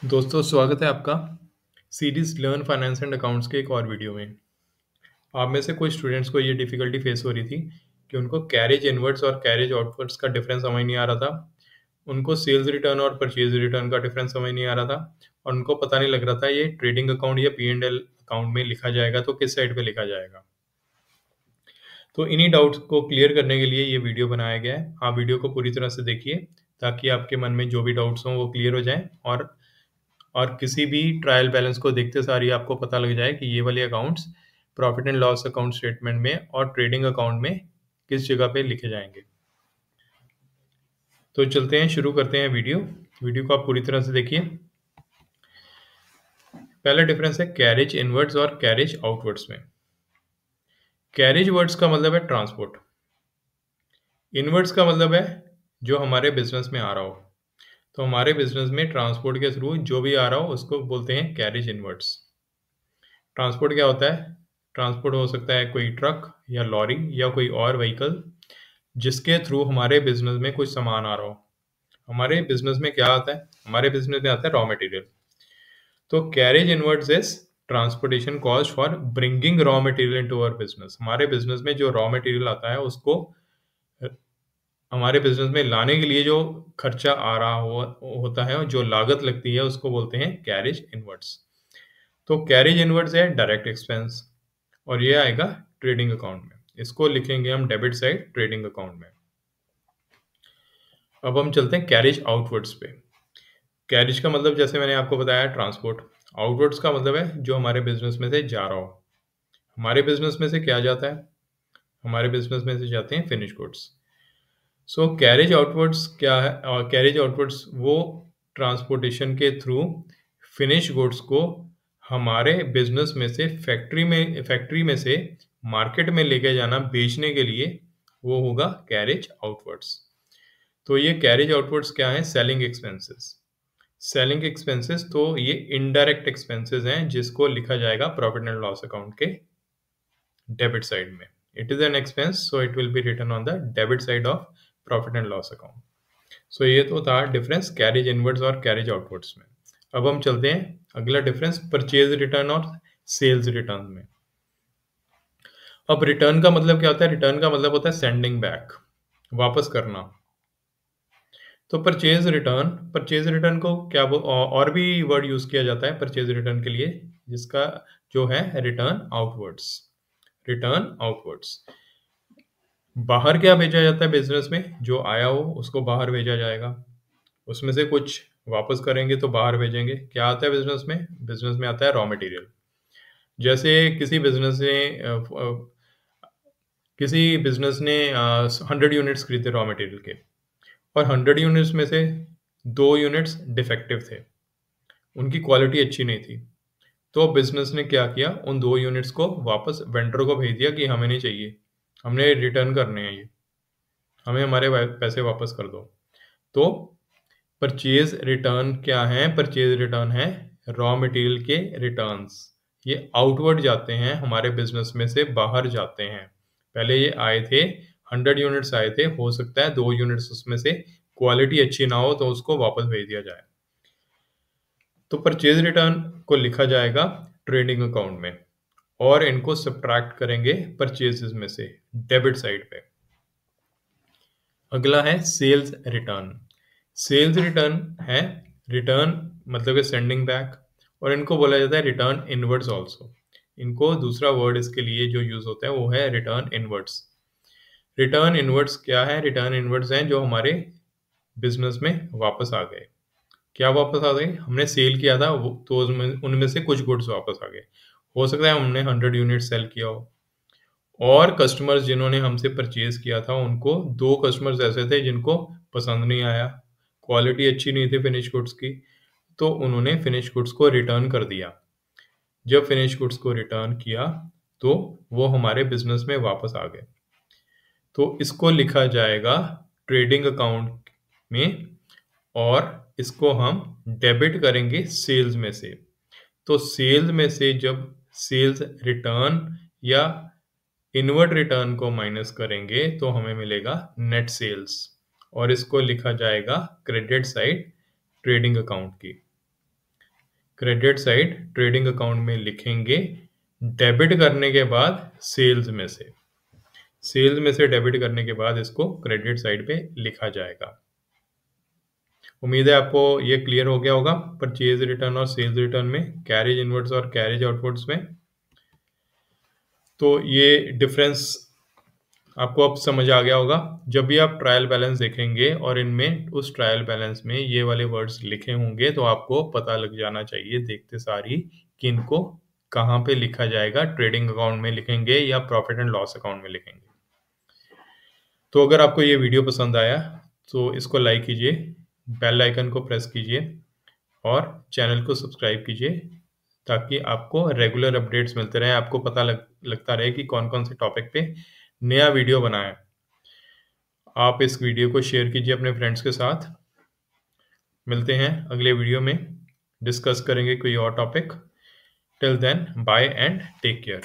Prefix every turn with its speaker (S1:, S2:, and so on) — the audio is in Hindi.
S1: दोस्तों स्वागत है आपका series learn finance and accounts के एक और वीडियो में। आप में से कुछ स्टूडेंट्स को ये डिफ़िकल्टी फेस हो रही थी कि उनको कैरेज इनवर्ड्स और कैरेज आउटवर्ड्स का डिफरेंस समझ नहीं आ रहा था। उनको सेल्स रिटर्न और परचेज रिटर्न का डिफरेंस समझ नहीं आ रहा था और उनको पता नहीं लग रहा था ये ट्रेडिंग अकाउंट या P&L अकाउंट में लिखा जाएगा तो किस साइड पे लिखा जाएगा। तो इन्हीं डाउट्स को क्लियर करने के लिए ये वीडियो बनाया गया है। आप वीडियो को पूरी तरह से देखिए ताकि आपके मन में जो भी डाउट्स हों वो क्लियर हो जाएं और किसी भी ट्रायल बैलेंस को देखते सार ही आपको पता लग जाए कि ये वाले accounts profit and loss account statement में और ट्रेडिंग अकाउंट में किस जगह पे लिखे जाएंगे। तो चलते हैं, शुरू करते हैं वीडियो को आप पूरी तरह से देखिए। पहला डिफरेंस है कैरेज इनवर्ड्स और कैरेज आउटवर्ड्स में। कैरेज वर्ड्स का मतलब है ट्रांसपोर्ट, इनवर्ड्स का मतलब है जो हमारे बिजनेस में आ रहा हो। तो हमारे बिजनेस में ट्रांसपोर्ट के थ्रू जो भी आ रहा हो उसको बोलते हैं कैरेज इनवर्ड्स। ट्रांसपोर्ट क्या होता है? ट्रांसपोर्ट हो सकता है कोई ट्रक या लॉरी या कोई और व्हीकल जिसके थ्रू हमारे बिजनेस में कुछ सामान आ रहा हो। हमारे बिजनेस में क्या आता है? हमारे बिजनेस में आता है रॉ मटेरियल। तो carriage inwards is transportation cost for bringing raw material into our business. हमारे बिजनेस में जो रॉ मटेरियल आता है उसको हमारे बिजनेस में लाने के लिए जो खर्चा आ रहा होता है, जो लागत लगती है, उसको बोलते हैं कैरेज इनवर्ड्स। तो कैरेज इनवर्ड्स है डायरेक्ट एक्सपेंस और ये आएगा ट्रेडिंग अकाउंट में। इसको लिखेंगे हम डेबिट साइड ट्रेडिंग अकाउंट में। अब हम चलते हैं कैरेज आउटवर्ड्स पे। कैरेज का मतलब जैसे मैंने आपको बताया ट्रांसपोर्ट। आउटवर्ड्स का मतलब है जो हमारे बिजनेस में से जा रहा हो। हमारे बिजनेस में से क्या जाता है? हमारे बिजनेस में से जाते हैं फिनिश गुड्स। सो कैरेज आउटवर्ड्स क्या है? कैरेज आउटवर्ड्स वो ट्रांसपोर्टेशन के थ्रू फिनिश गुड्स को हमारे बिजनेस में से फैक्ट्री में से मार्केट में लेके जाना बेचने के लिए, वो होगा कैरेज आउटवर्ड्स। तो ये कैरेज आउटवर्ड्स क्या है? Selling expenses. सेलिंग एक्सपेंसेस तो ये इनडायरेक्ट एक्सपेंसेस हैं जिसको लिखा जाएगा प्रॉफिट एंड लॉस अकाउंट के डेबिट साइड में। It is an expense so it will be written on the debit side of profit and loss account. So ये तो था डिफरेंस कैरेज इनवर्ड्स और कैरेज आउटवर्ड्स में। अब हम चलते हैं अगला डिफरेंस परचेज रिटर्न और सेल्स रिटर्न में। अब रिटर्न का मतलब क्या होता है? रिटर्न का मतलब होता है सेंडिंग बैक, वापस करना। तो परचेज रिटर्न को क्या और भी वर्ड यूज किया जाता है परचेज रिटर्न के लिए, जिसका जो है रिटर्न आउटवर्ड्स। रिटर्न आउटवर्ड्स बाहर क्या भेजा जाता है? बिजनेस में जो आया हो उसको बाहर भेजा जाएगा, उसमें से कुछ वापस करेंगे तो बाहर भेजेंगे। क्या आता है बिजनेस में? बिजनेस में आता है रॉ मटेरियल। जैसे किसी बिजनेस ने 100 यूनिट्स खरीदे रॉ मटेरियल के और 100 यूनिट्स में से 2 यूनिट्स डिफेक्टिव थे, उनकी क्वालिटी अच्छी नहीं थी। तो बिजनेस ने क्या किया? उन 2 यूनिट्स को वापस वेंडर को भेज दिया कि हमें नहीं चाहिए, हमने रिटर्न करने हैं, ये हमें हमारे पैसे वापस कर दो। तो परचेज रिटर्न क्या है? परचेज रिटर्न है रॉ मटेरियल के रिटर्न्स। ये आउटवर्ड जाते हैं, हमारे बिजनेस में से बाहर जाते हैं। पहले ये आए थे 100 यूनिट्स आए थे, हो सकता है 2 यूनिट्स उसमें से क्वालिटी अच्छी ना हो तो उसको वापस भेज दिया जाए। तो परचेज रिटर्न को लिखा जाएगा ट्रेडिंग अकाउंट में और इनको सब्ट्रैक्ट करेंगे परचेजेस में से डेबिट साइड पे। अगला है सेल्स रिटर्न। सेल्स रिटर्न है रिटर्न मतलब है सेंडिंग बैक और इनको बोला जाता है रिटर्न इनवर्ड्स ऑल्सो। इनको दूसरा वर्ड इसके लिए जो यूज होता है वो है रिटर्न इनवर्ड्स। रिटर्न इनवर्ड्स क्या है? रिटर्न इनवर्ड्स हैं जो हमारे बिजनेस में वापस आ गए। क्या वापस आ गए? हमने सेल किया था तो उनमें से कुछ गुड्स वापस आ गए। हो सकता है हमने 100 यूनिट सेल किया हो और कस्टमर्स जिन्होंने हमसे परचेज किया था उनको 2 कस्टमर्स ऐसे थे जिनको पसंद नहीं आया, क्वालिटी अच्छी नहीं थी फिनिश गुड्स की, तो उन्होंने फिनिश गुड्स को रिटर्न कर दिया। जब फिनिश गुड्स को रिटर्न किया तो वो हमारे बिजनेस में वापस आ गए। तो इसको लिखा जाएगा ट्रेडिंग अकाउंट में और इसको हम डेबिट करेंगे सेल्स में से। तो सेल्स में से जब सेल्स रिटर्न या इनवर्ड रिटर्न को माइनस करेंगे तो हमें मिलेगा नेट सेल्स और इसको लिखा जाएगा क्रेडिट साइड ट्रेडिंग अकाउंट की। क्रेडिट साइड ट्रेडिंग अकाउंट में लिखेंगे डेबिट करने के बाद सेल्स में से डेबिट करने के बाद इसको क्रेडिट साइड पे लिखा जाएगा। उम्मीद है आपको ये क्लियर हो गया होगा परचेज रिटर्न और सेल्स रिटर्न में, कैरेज इनवर्ड्स और कैरेज आउटवर्ड्स में। तो ये डिफरेंस आपको अब समझ आ गया होगा। जब भी आप ट्रायल बैलेंस देखेंगे और इनमें उस ट्रायल बैलेंस में ये वाले वर्ड्स लिखे होंगे तो आपको पता लग जाना चाहिए देखते सार ही कि इनको कहाँ पे लिखा जाएगा, ट्रेडिंग अकाउंट में लिखेंगे या प्रॉफिट एंड लॉस अकाउंट में लिखेंगे। तो अगर आपको ये वीडियो पसंद आया तो इसको लाइक कीजिए, बेल आइकन को प्रेस कीजिए और चैनल को सब्सक्राइब कीजिए ताकि आपको रेगुलर अपडेट्स मिलते रहे, आपको पता लगता रहे कि कौन कौन से टॉपिक पे नया वीडियो बनाएं। आप इस वीडियो को शेयर कीजिए अपने फ्रेंड्स के साथ। मिलते हैं अगले वीडियो में, डिस्कस करेंगे कोई और topic. Till then bye and take care.